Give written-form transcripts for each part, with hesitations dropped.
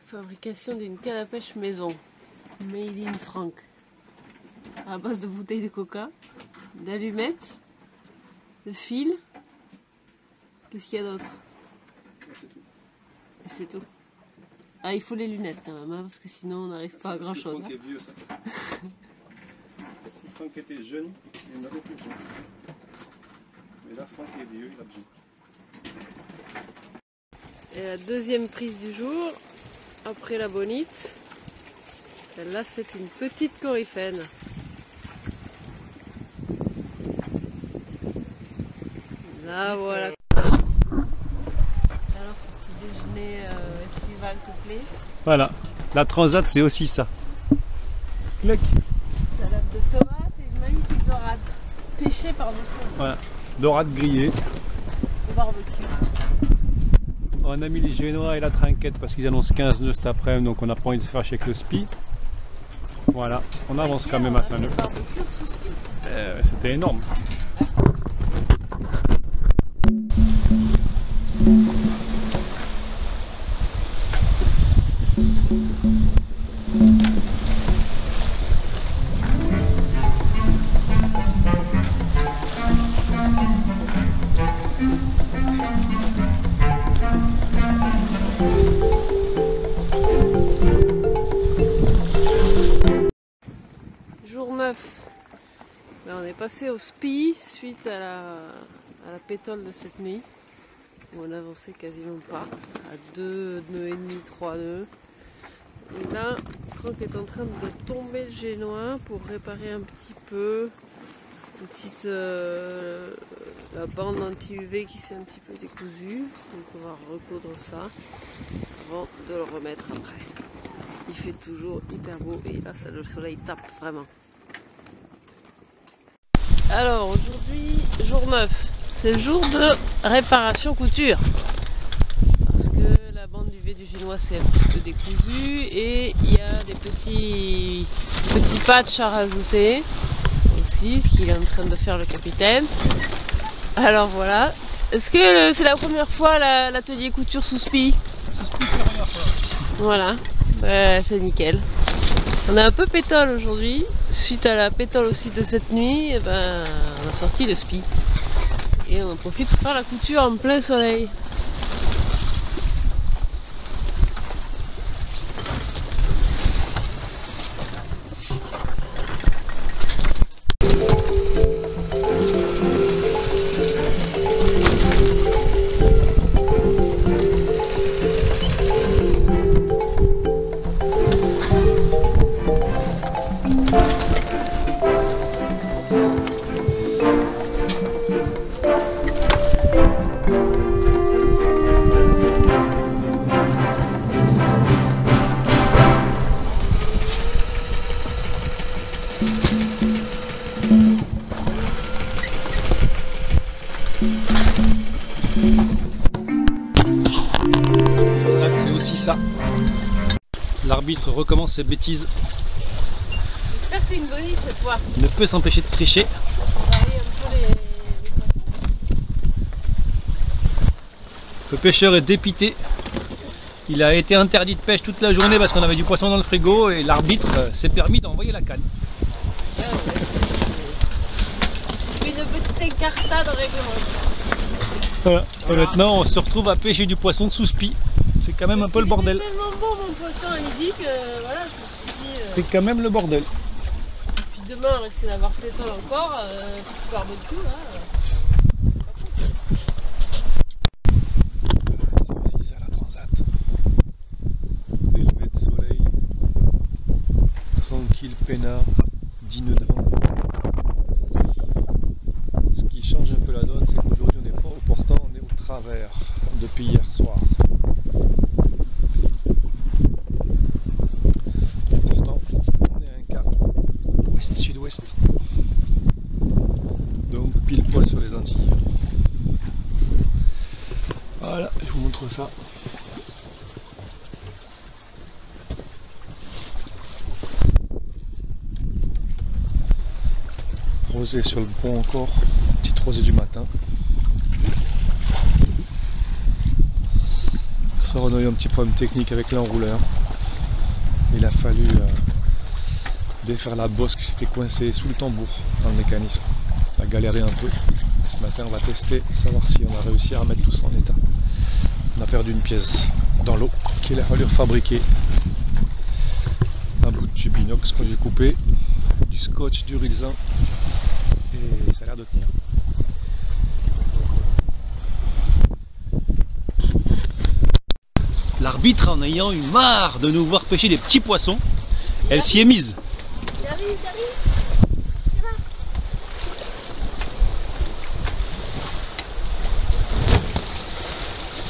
Fabrication d'une canne à pêche maison, made in France, à base de bouteilles de coca, d'allumettes, de fil. Qu'est-ce qu'il y a d'autre? Et c'est tout. Ah, il faut les lunettes quand même, hein, parce que sinon on n'arrive pas à grand chose. Franck est vieux, ça. Si Franck était jeune, il n'en avait plus besoin. Mais là, Franck est vieux, il a besoin. Et la deuxième prise du jour, après la bonite, celle-là c'est une petite coryphène. Là voilà. Alors ce petit déjeuner estival te plaît? Voilà, la transat c'est aussi ça. Clic. Salade de tomates et une magnifique dorade, pêchée par-dessous. Voilà, dorade grillée. Au barbecue. On a mis les génois et la trinquette parce qu'ils annoncent 15 nœuds cet après-midi, donc on n'a pas envie de se fâcher avec le spi. Voilà, on avance quand même à 5 nœuds. C'était énorme. Jour 9, ben, on est passé au spi suite à la pétole de cette nuit où on avançait quasiment pas, à 2 nœuds et demi, 3 nœuds. Et là, Franck est en train de tomber le génois pour réparer un petit peu une petite, la bande anti-UV qui s'est un petit peu décousue. Donc on va recoudre ça avant de le remettre après. Il fait toujours hyper beau et là ça, le soleil tape vraiment. Alors aujourd'hui, jour 9, c'est le jour de réparation couture. Parce que la bande UV du génois s'est un petit peu décousue et il y a des petits patchs à rajouter aussi, ce qu'il est en train de faire le capitaine. Alors voilà. Est-ce que c'est la première fois l'atelier couture sous spi? Sous spi c'est la première fois. Voilà. C'est nickel. On a un peu pétole aujourd'hui. Suite à la pétole aussi de cette nuit, on a sorti le spi. Et on en profite pour faire la couture en plein soleil. C'est aussi ça. L'arbitre recommence ses bêtises. J'espère que c'est une bonite cette fois. Il ne peut s'empêcher de tricher. On va aller un peu les Le pêcheur est dépité. Il a été interdit de pêche toute la journée parce qu'on avait du poisson dans le frigo et l'arbitre s'est permis d'envoyer la canne. Une petite incartade réglementée. Voilà. Et maintenant on se retrouve à pêcher du poisson sous spi. C'est quand même un peu le bordel. C'est tellement bon mon poisson, il dit que voilà, je me suis dit. C'est quand même le bordel. Puis demain on risque d'avoir pétole encore, petit barbecue là. C'est aussi ça la transat. Des levées de soleil. Tranquille, peinard. 10 nœuds de vent. Ce qui change un peu la donne, c'est qu'aujourd'hui on n'est pas au portant, on est au travers depuis hier soir. Et pourtant, on est à un cap ouest-sud-ouest. Donc pile poil sur les Antilles. Voilà, je vous montre ça. Rosée sur le pont encore, petite rosée du matin. soir, on a eu un petit problème technique avec l'enrouleur. Il a fallu défaire la bosse qui s'était coincée sous le tambour dans le mécanisme. On a galéré un peu. Ce matin, on va tester, savoir si on a réussi à remettre tout ça en état. On a perdu une pièce dans l'eau qu'il a fallu refabriquer. Un bout de tube inox que j'ai coupé, du scotch, du rilzin, et ça a l'air de tenir. L'arbitre, en ayant eu marre de nous voir pêcher des petits poissons, elle s'y est mise. J'arrive.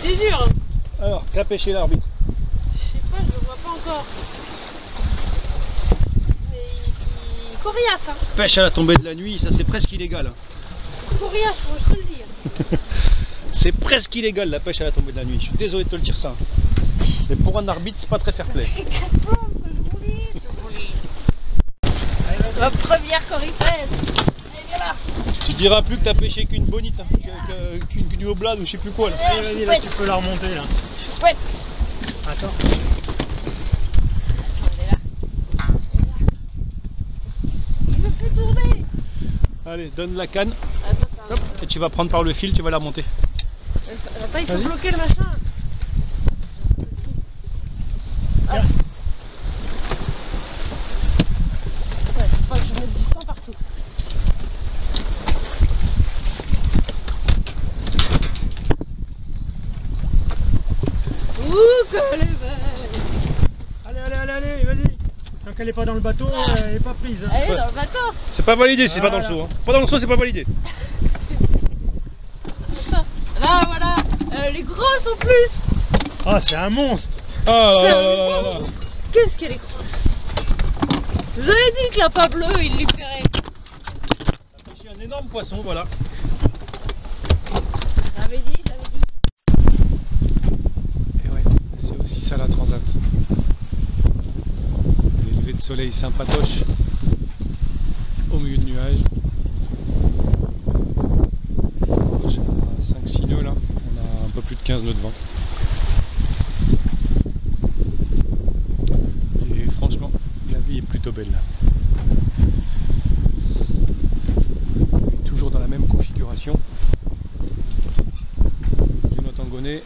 C'est dur. Alors, qu'a pêché l'arbitre? Je sais pas, je le vois pas encore. Mais il coriace, hein. Pêche à la tombée de la nuit, ça c'est presque illégal. Coriace, moi je te le dis. C'est presque illégal la pêche à la tombée de la nuit. Je suis désolé de te le dire ça. Mais pour un arbitre, c'est pas très fair play. Ma première coripèse. Allez, viens là. Tu diras plus que t'as pêché qu'une bonite, hein, qu'une oblade ou je sais plus quoi là. Allez, vas-y, là tu peux la remonter là. Chouette. Attends. Elle est là. Il veut plus tourner. Allez, donne la canne. Attends. Hop, et tu vas prendre par le fil, tu vas la remonter. Attends, il faut Vas-y. bloquer le machin. Tiens. Ouais, faut pas que je mette du sang partout. Ouh, qu'elle est belle. Allez, vas-y. Tant qu'elle est pas dans le bateau, elle est pas prise. Hein. Elle est dans le bateau. C'est pas validé si c'est pas dans le Voilà. seau. Hein. Pas dans le seau, c'est pas validé. Là, voilà. Elle est grosse en plus. Ah, c'est un monstre. Ah C'est là un là là là là. monstre. Qu'est-ce qu'elle est grosse. Je vous avais dit que la pas bleue, il lui ferait. T'as pêché un énorme poisson, voilà. J'avais dit. Et ouais, c'est aussi ça la transat. Les levées de soleil sympatoches au milieu de nuages. À 5-6 nœuds là, on a un peu plus de 15 nœuds de vent. Et franchement, la vie est plutôt belle. Toujours dans la même configuration. Juno Tangonet,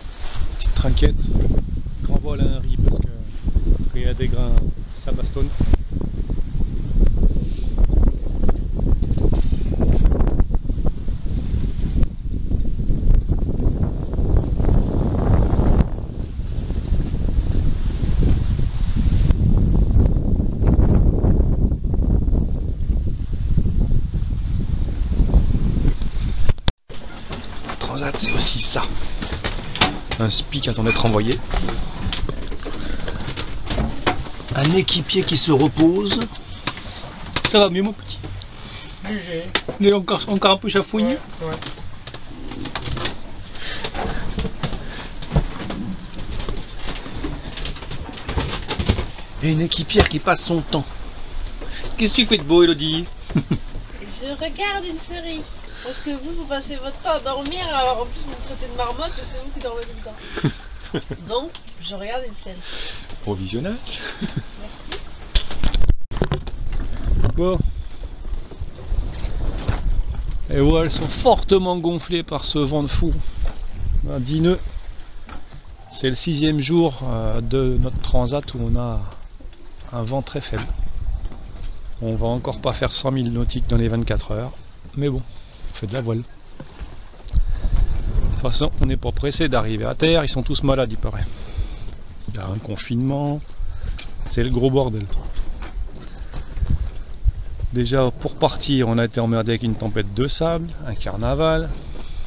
petite trinquette, grand vol à un riz parce que quand il y a des grains, ça bastonne. Transat, c'est aussi ça. Un spi qui attend d'être envoyé. Un équipier qui se repose. Ça va mieux mon petit? Léger. Il est encore un peu chafouigne. Ouais. Et une équipière qui passe son temps. Qu'est-ce que tu fais de beau, Elodie? Je regarde une série. Parce que vous passez votre temps à dormir, alors en plus vous me traitez de marmotte et c'est vous qui dormez tout le temps. Donc, je regarde une série. Provisionnage. Merci. Bon. Et voilà, elles sont fortement gonflées par ce vent de fou. 10 nœuds. C'est le 6e jour de notre transat où on a un vent très faible. On va encore pas faire 100 000 nautiques dans les 24 heures. Mais bon, on fait de la voile. De toute façon, on n'est pas pressé d'arriver à terre. Ils sont tous malades, il paraît. Il y a un confinement. C'est le gros bordel. Déjà, pour partir, on a été emmerdé avec une tempête de sable, un carnaval.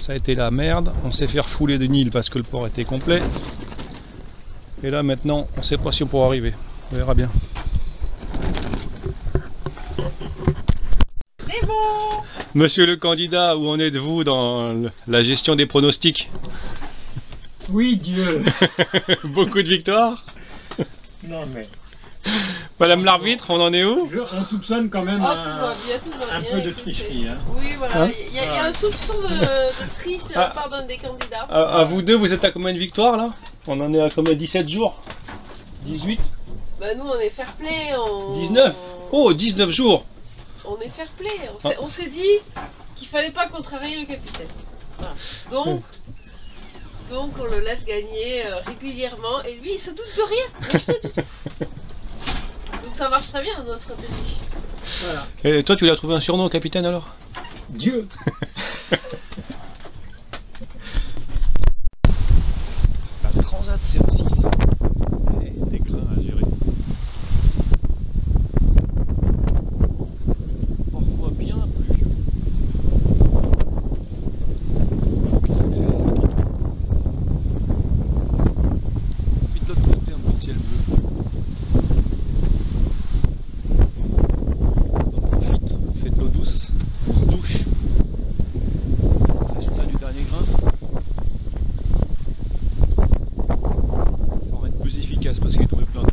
Ça a été la merde. On s'est fait refouler de Nil parce que le port était complet. Et là, maintenant, on ne sait pas si on pourra arriver. On verra bien. C'est bon. Monsieur le candidat, où en êtes-vous dans la gestion des pronostics? Oui, Dieu. Beaucoup de victoires? Non, mais Madame l'arbitre, on en est où? On soupçonne quand même Oh, tout va bien, tout va un bien. peu de écoutez. tricherie. Hein. Oui, voilà. Hein Il y a un soupçon de triche de la part d'un des candidats. À vous deux, vous êtes à combien de victoires là? On en est à combien? 17 jours? 18? Bah, nous, on est fair play. 19? Oh, 19 jours! On est fair play. On s'est dit qu'il fallait pas contrarier le capitaine. Voilà. Donc, on le laisse gagner régulièrement. Et lui, il se doute de rien. Donc, ça marche très bien, notre stratégie. Voilà. Et toi, tu lui as trouvé un surnom au capitaine alors? Dieu. La Transat CO6. Des grains à gérer. Parfois bien pluvieux. Qui s'accélère. Puis de l'autre côté, un peu de ciel bleu. On profite, on fait de l'eau douce, on se douche. Résultat du dernier grain. Pour être plus efficace parce qu'il est tombé plein d'eau.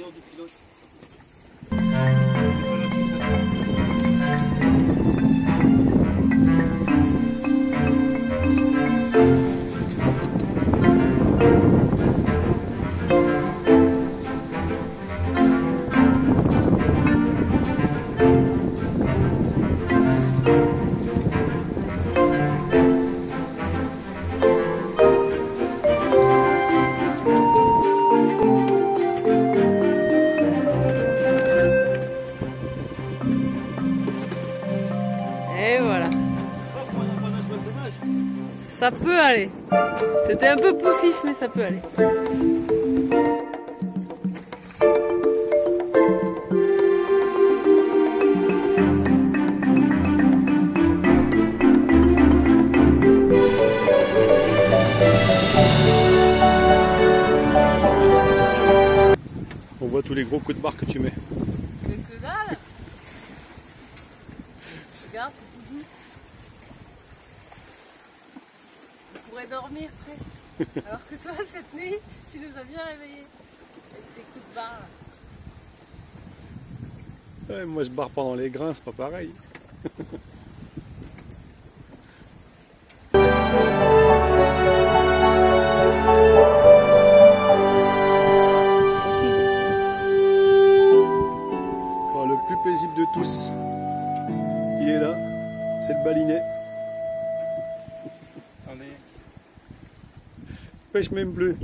Du pilote. Et voilà. Ça peut aller. C'était un peu poussif, mais ça peut aller. On voit tous les gros coups de barre que tu mets. Mais que dalle! Regarde, c'est tout doux. On pourrait dormir presque. Alors que toi, cette nuit, tu nous as bien réveillés. Avec tes coups de barre là. Ouais, moi je barre pas dans les grains, c'est pas pareil. Le plus paisible de tous, il est là, c'est le balinet. Attendez. Pêche même plus.